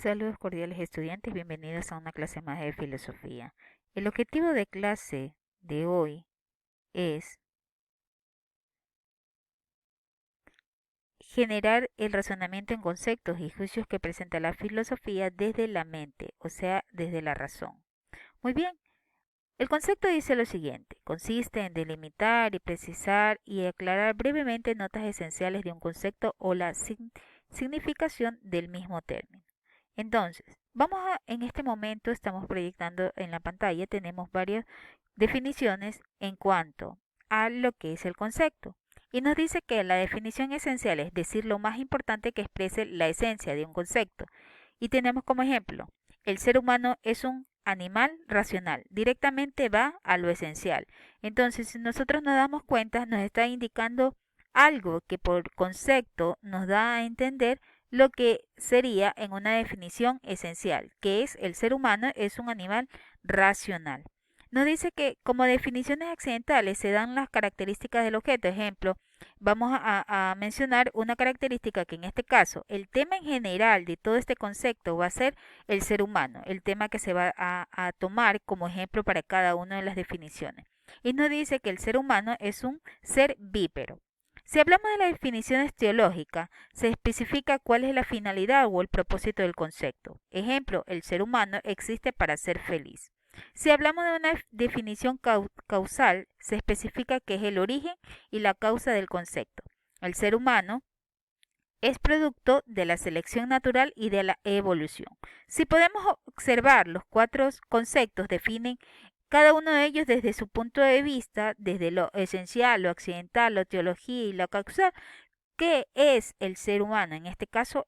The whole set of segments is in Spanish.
Saludos cordiales estudiantes, bienvenidos a una clase más de filosofía. El objetivo de clase de hoy es generar el razonamiento en conceptos y juicios que presenta la filosofía desde la mente, o sea, desde la razón. Muy bien, el concepto dice lo siguiente: consiste en delimitar y precisar y aclarar brevemente notas esenciales de un concepto o la significación del mismo término. Entonces, en este momento estamos proyectando en la pantalla, tenemos varias definiciones en cuanto a lo que es el concepto. Y nos dice que la definición esencial es decir lo más importante que exprese la esencia de un concepto. Y tenemos como ejemplo: el ser humano es un animal racional, directamente va a lo esencial. Entonces, si nosotros nos damos cuenta, nos está indicando algo que por concepto nos da a entender lo que sería en una definición esencial, que es el ser humano es un animal racional. Nos dice que como definiciones accidentales se dan las características del objeto. Ejemplo, vamos a mencionar una característica que en este caso el tema en general de todo este concepto va a ser el ser humano, el tema que se va a tomar como ejemplo para cada una de las definiciones. Y nos dice que el ser humano es un ser bípero. Si hablamos de las definiciones teológicas, se especifica cuál es la finalidad o el propósito del concepto. Ejemplo, el ser humano existe para ser feliz. Si hablamos de una definición causal, se especifica qué es el origen y la causa del concepto. El ser humano es producto de la selección natural y de la evolución. Si podemos observar, los cuatro conceptos definen cada uno de ellos desde su punto de vista, desde lo esencial, lo accidental, la teología y lo causal. ¿Qué es el ser humano? En este caso,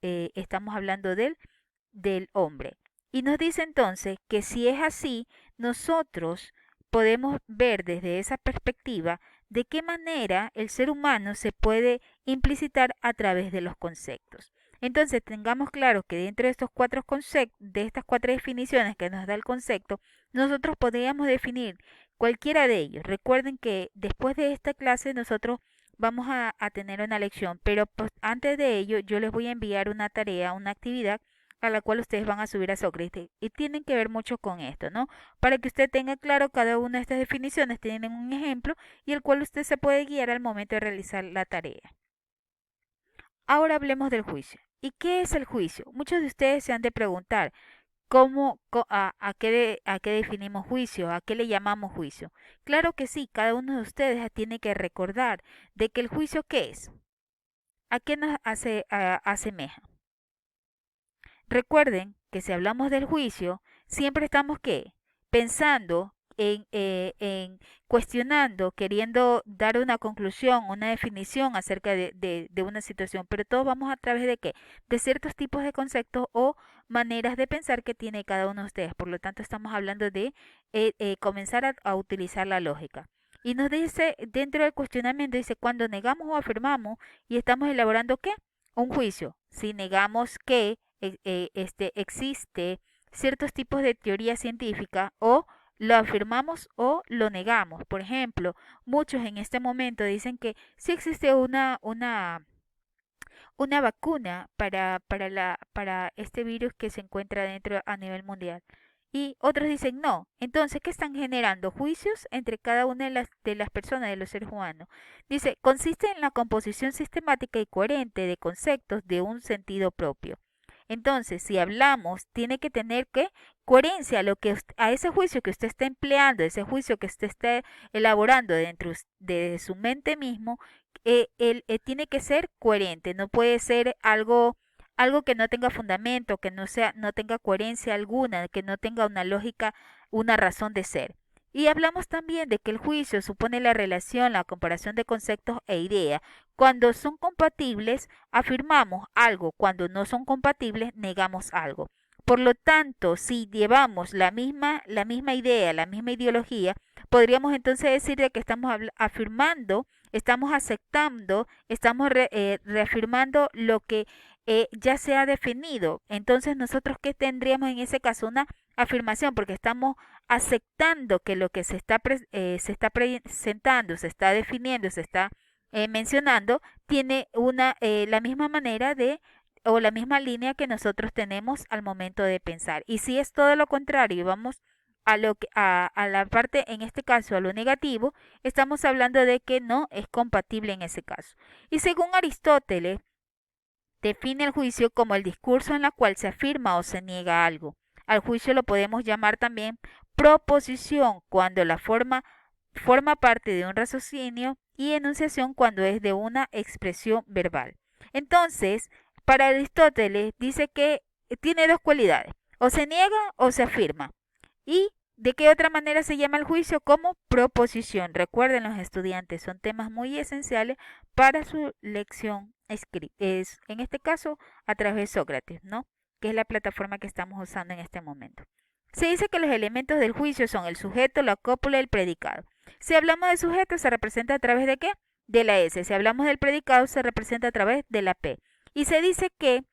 estamos hablando del hombre. Y nos dice entonces que si es así, nosotros podemos ver desde esa perspectiva de qué manera el ser humano se puede implicitar a través de los conceptos. Entonces tengamos claro que dentro de estos cuatro conceptos, de estas cuatro definiciones que nos da el concepto, nosotros podríamos definir cualquiera de ellos. Recuerden que después de esta clase nosotros vamos a tener una lección, pero pues, antes de ello yo les voy a enviar una tarea, una actividad a la cual ustedes van a subir a Sócrates y tienen que ver mucho con esto, ¿no? Para que usted tenga claro cada una de estas definiciones, tienen un ejemplo y el cual usted se puede guiar al momento de realizar la tarea. Ahora hablemos del juicio. ¿Y qué es el juicio? Muchos de ustedes se han de preguntar, a qué definimos juicio? ¿A qué le llamamos juicio? Claro que sí, cada uno de ustedes tiene que recordar de que el juicio, ¿qué es? ¿A qué nos asemeja? Recuerden que si hablamos del juicio, siempre estamos ¿qué? Pensando en cuestionando, queriendo dar una conclusión, una definición acerca de una situación, pero todo vamos a través de qué? De ciertos tipos de conceptos o maneras de pensar que tiene cada uno de ustedes. Por lo tanto, estamos hablando de comenzar a utilizar la lógica. Y nos dice, dentro del cuestionamiento, dice, cuando negamos o afirmamos y estamos elaborando ¿qué? Un juicio. Si negamos que existe ciertos tipos de teoría científica o lo afirmamos o lo negamos. Por ejemplo, muchos en este momento dicen que sí existe una vacuna para este virus que se encuentra dentro a nivel mundial. Y otros dicen no. Entonces, ¿qué están generando? Juicios entre cada una de las personas, de los seres humanos. Dice, consiste en la composición sistemática y coherente de conceptos de un sentido propio. Entonces, si hablamos, tiene que tener que coherencia a ese juicio que usted está empleando, ese juicio que usted está elaborando dentro de su mente mismo, él tiene que ser coherente, no puede ser algo que no tenga fundamento, que no tenga coherencia alguna, que no tenga una lógica, una razón de ser. Y hablamos también de que el juicio supone la relación, la comparación de conceptos e ideas. Cuando son compatibles, afirmamos algo; cuando no son compatibles, negamos algo. Por lo tanto, si llevamos la misma idea, la misma ideología, podríamos entonces decir de que estamos afirmando, estamos aceptando, estamos reafirmando lo que ya se ha definido. Entonces, nosotros, ¿qué tendríamos en ese caso? Una afirmación, porque estamos aceptando que lo que se está presentando, se está definiendo, se está mencionando, tiene la misma manera de o la misma línea que nosotros tenemos al momento de pensar. Y si es todo lo contrario y vamos a la parte, en este caso, a lo negativo, estamos hablando de que no es compatible en ese caso. Y según Aristóteles, define el juicio como el discurso en la cual se afirma o se niega algo. Al juicio lo podemos llamar también proposición cuando la forma parte de un raciocinio y enunciación cuando es de una expresión verbal. Entonces, para Aristóteles dice que tiene dos cualidades, o se niega o se afirma. ¿Y de qué otra manera se llama el juicio? Como proposición. Recuerden los estudiantes, son temas muy esenciales para su lección escrita. Es, en este caso, a través de Sócrates, ¿no? Que es la plataforma que estamos usando en este momento. Se dice que los elementos del juicio son el sujeto, la cópula y el predicado. Si hablamos de sujeto, se representa a través de ¿qué? De la S. Si hablamos del predicado, se representa a través de la P. Y se dice que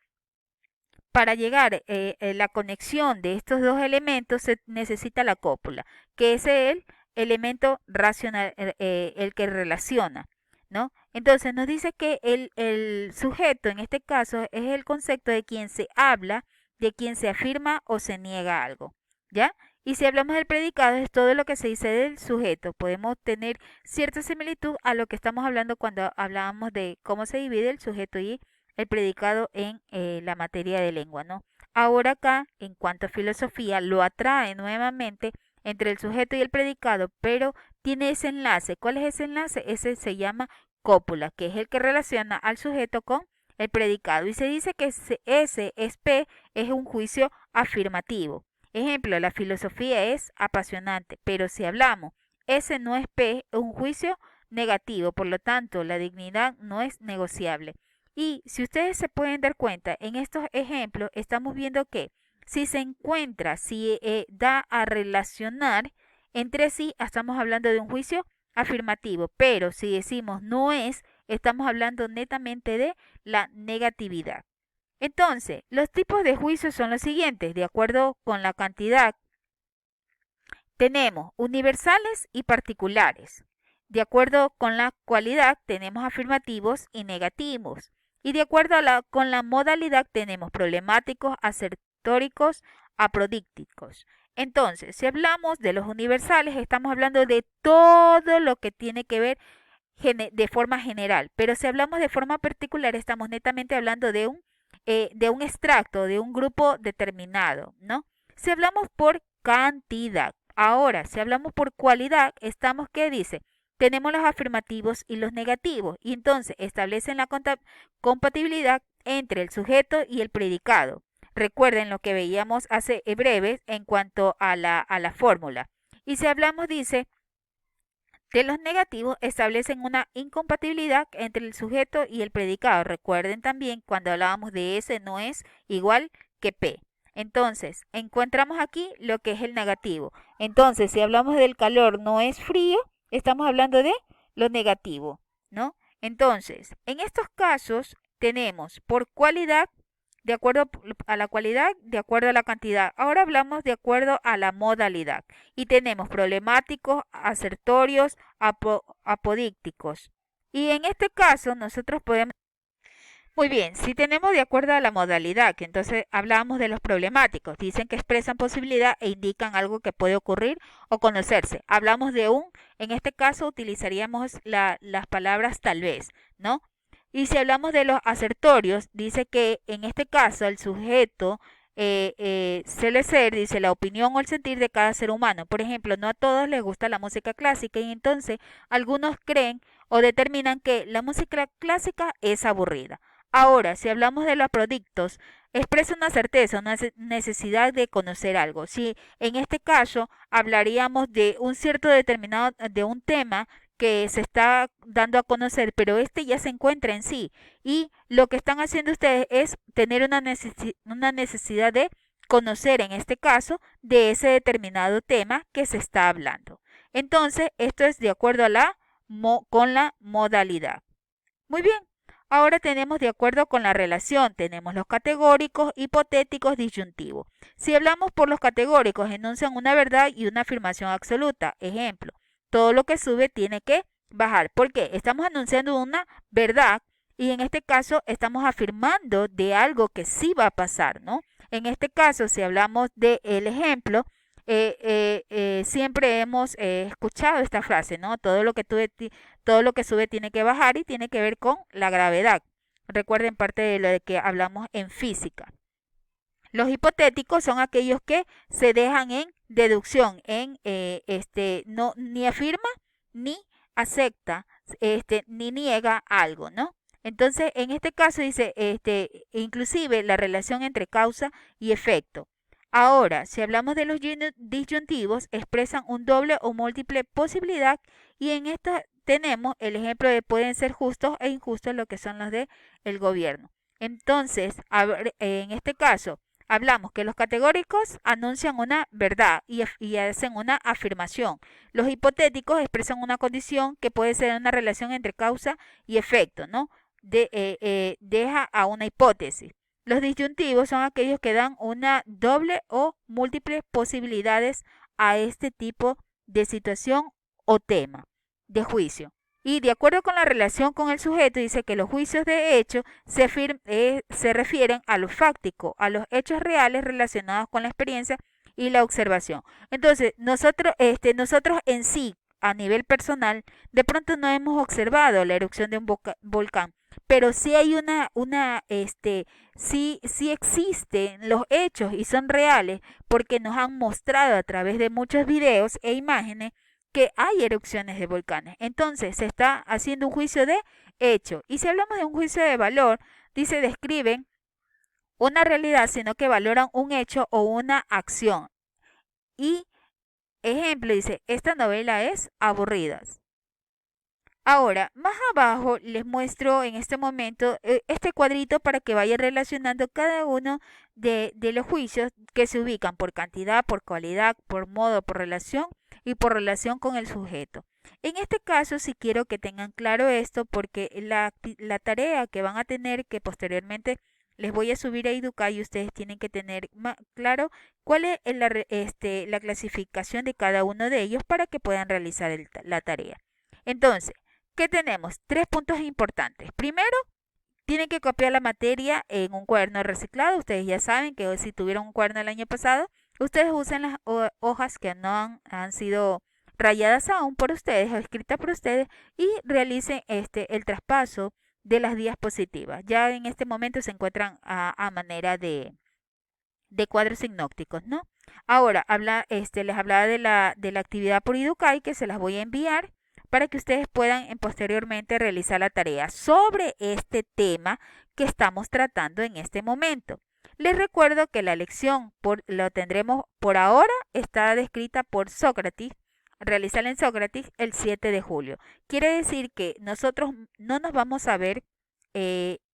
para llegar la conexión de estos dos elementos se necesita la cópula, que es el elemento racional, el que relaciona, ¿no? Entonces nos dice que el sujeto en este caso es el concepto de quien se habla, de quien se afirma o se niega algo, ¿ya? Y si hablamos del predicado es todo lo que se dice del sujeto. Podemos tener cierta similitud a lo que estamos hablando cuando hablábamos de cómo se divide el sujeto y el predicado en la materia de lengua, ¿no? Ahora acá, en cuanto a filosofía, lo atrae nuevamente entre el sujeto y el predicado, pero tiene ese enlace. ¿Cuál es ese enlace? Ese se llama cópula, que es el que relaciona al sujeto con el predicado. Y se dice que ese es P, es un juicio afirmativo. Ejemplo, la filosofía es apasionante, pero si hablamos, ese no es P, es un juicio negativo, por lo tanto, la dignidad no es negociable. Y si ustedes se pueden dar cuenta, en estos ejemplos estamos viendo que si se encuentra, si da a relacionar entre sí, estamos hablando de un juicio afirmativo, pero si decimos no es, estamos hablando netamente de la negatividad. Entonces, los tipos de juicios son los siguientes, de acuerdo con la cantidad. Tenemos universales y particulares. De acuerdo con la cualidad, tenemos afirmativos y negativos. Y de acuerdo con la modalidad, tenemos problemáticos, asertóricos, aprodícticos. Entonces, si hablamos de los universales, estamos hablando de todo lo que tiene que ver de forma general. Pero si hablamos de forma particular, estamos netamente hablando de un extracto, de un grupo determinado, ¿no? Si hablamos por cantidad. Ahora, si hablamos por cualidad, estamos, ¿qué dice? Tenemos los afirmativos y los negativos, y entonces establecen la compatibilidad entre el sujeto y el predicado. Recuerden lo que veíamos hace breve en cuanto a la fórmula. Y si hablamos, dice, de los negativos, establecen una incompatibilidad entre el sujeto y el predicado. Recuerden también cuando hablábamos de S no es igual que P. Entonces, encontramos aquí lo que es el negativo. Entonces, si hablamos del calor no es frío, estamos hablando de lo negativo, ¿no? Entonces, en estos casos tenemos por cualidad, de acuerdo a la cualidad, de acuerdo a la cantidad. Ahora hablamos de acuerdo a la modalidad. Y tenemos problemáticos, asertorios, apodícticos. Y en este caso nosotros podemos... Muy bien, si tenemos de acuerdo a la modalidad, que entonces hablamos de los problemáticos, dicen que expresan posibilidad e indican algo que puede ocurrir o conocerse. Hablamos de en este caso utilizaríamos las palabras tal vez, ¿no? Y si hablamos de los asertorios, dice que en este caso el sujeto suele ser, dice, la opinión o el sentir de cada ser humano. Por ejemplo, no a todos les gusta la música clásica y entonces algunos creen o determinan que la música clásica es aburrida. Ahora, si hablamos de los productos, expresa una certeza, una necesidad de conocer algo. Si en este caso hablaríamos de un cierto determinado, de un tema que se está dando a conocer, pero este ya se encuentra en sí. Y lo que están haciendo ustedes es tener una necesidad de conocer, en este caso, de ese determinado tema que se está hablando. Entonces, esto es de acuerdo a con la modalidad. Muy bien. Ahora tenemos de acuerdo con la relación, tenemos los categóricos, hipotéticos, disyuntivos. Si hablamos por los categóricos, enuncian una verdad y una afirmación absoluta. Ejemplo, todo lo que sube tiene que bajar. ¿Por qué? Estamos anunciando una verdad y en este caso estamos afirmando de algo que sí va a pasar, ¿no? En este caso, si hablamos del ejemplo, siempre hemos escuchado esta frase, ¿no? Todo lo que sube tiene que bajar y tiene que ver con la gravedad. Recuerden parte de lo de que hablamos en física. Los hipotéticos son aquellos que se dejan en deducción, no ni afirma ni acepta, ni niega algo, ¿no? Entonces, en este caso dice, inclusive la relación entre causa y efecto. Ahora, si hablamos de los disyuntivos, expresan un doble o múltiple posibilidad y en esto tenemos el ejemplo de pueden ser justos e injustos, lo que son los de el gobierno. Entonces, en este caso, hablamos que los categóricos anuncian una verdad y hacen una afirmación. Los hipotéticos expresan una condición que puede ser una relación entre causa y efecto, ¿no? Deja a una hipótesis. Los disyuntivos son aquellos que dan una doble o múltiples posibilidades a este tipo de situación o tema de juicio. Y de acuerdo con la relación con el sujeto, dice que los juicios de hecho se refieren a lo fáctico, a los hechos reales relacionados con la experiencia y la observación. Entonces, nosotros en sí, a nivel personal, de pronto no hemos observado la erupción de un volcán, pero sí hay sí existen los hechos y son reales porque nos han mostrado a través de muchos videos e imágenes que hay erupciones de volcanes. Entonces se está haciendo un juicio de hecho. Y si hablamos de un juicio de valor, dice describen una realidad, sino que valoran un hecho o una acción. Y ejemplo dice, esta novela es aburrida. Ahora, más abajo les muestro en este momento este cuadrito para que vayan relacionando cada uno de los juicios que se ubican por cantidad, por cualidad, por modo, por relación y por relación con el sujeto. En este caso, sí quiero que tengan claro esto porque la tarea que van a tener, que posteriormente les voy a subir a Educay y ustedes tienen que tener claro cuál es la clasificación de cada uno de ellos para que puedan realizar la tarea. Entonces, ¿qué tenemos? 3 puntos importantes. Primero, tienen que copiar la materia en un cuaderno reciclado. Ustedes ya saben que si tuvieron un cuaderno el año pasado, ustedes usan las hojas que no han sido rayadas aún por ustedes o escritas por ustedes y realicen el traspaso de las diapositivas. Ya en este momento se encuentran a manera de cuadros sinópticos, ¿no? Ahora, les hablaba de la actividad por Educay que se las voy a enviar para que ustedes puedan posteriormente realizar la tarea sobre este tema que estamos tratando en este momento. Les recuerdo que la lección lo tendremos por ahora, está descrita por Sócrates, realizarla en Sócrates el 7 de julio. Quiere decir que nosotros no nos vamos a ver,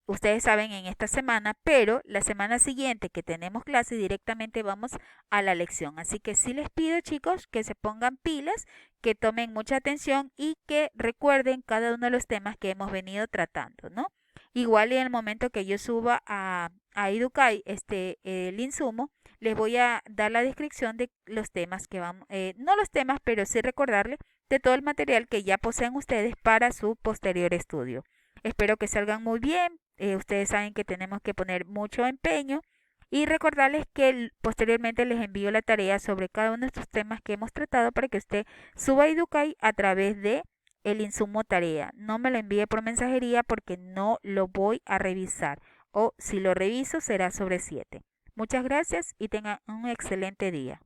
ustedes saben, en esta semana, pero la semana siguiente que tenemos clase directamente vamos a la lección. Así que sí les pido, chicos, que se pongan pilas, que tomen mucha atención y que recuerden cada uno de los temas que hemos venido tratando, ¿no? Igual en el momento que yo suba a Educay el insumo, les voy a dar la descripción de los temas que vamos, no los temas, pero sí recordarles de todo el material que ya poseen ustedes para su posterior estudio. Espero que salgan muy bien. Ustedes saben que tenemos que poner mucho empeño y recordarles que posteriormente les envío la tarea sobre cada uno de estos temas que hemos tratado para que usted suba a Educay a través de el insumo tarea. No me lo envíe por mensajería porque no lo voy a revisar o si lo reviso será sobre 7. Muchas gracias y tengan un excelente día.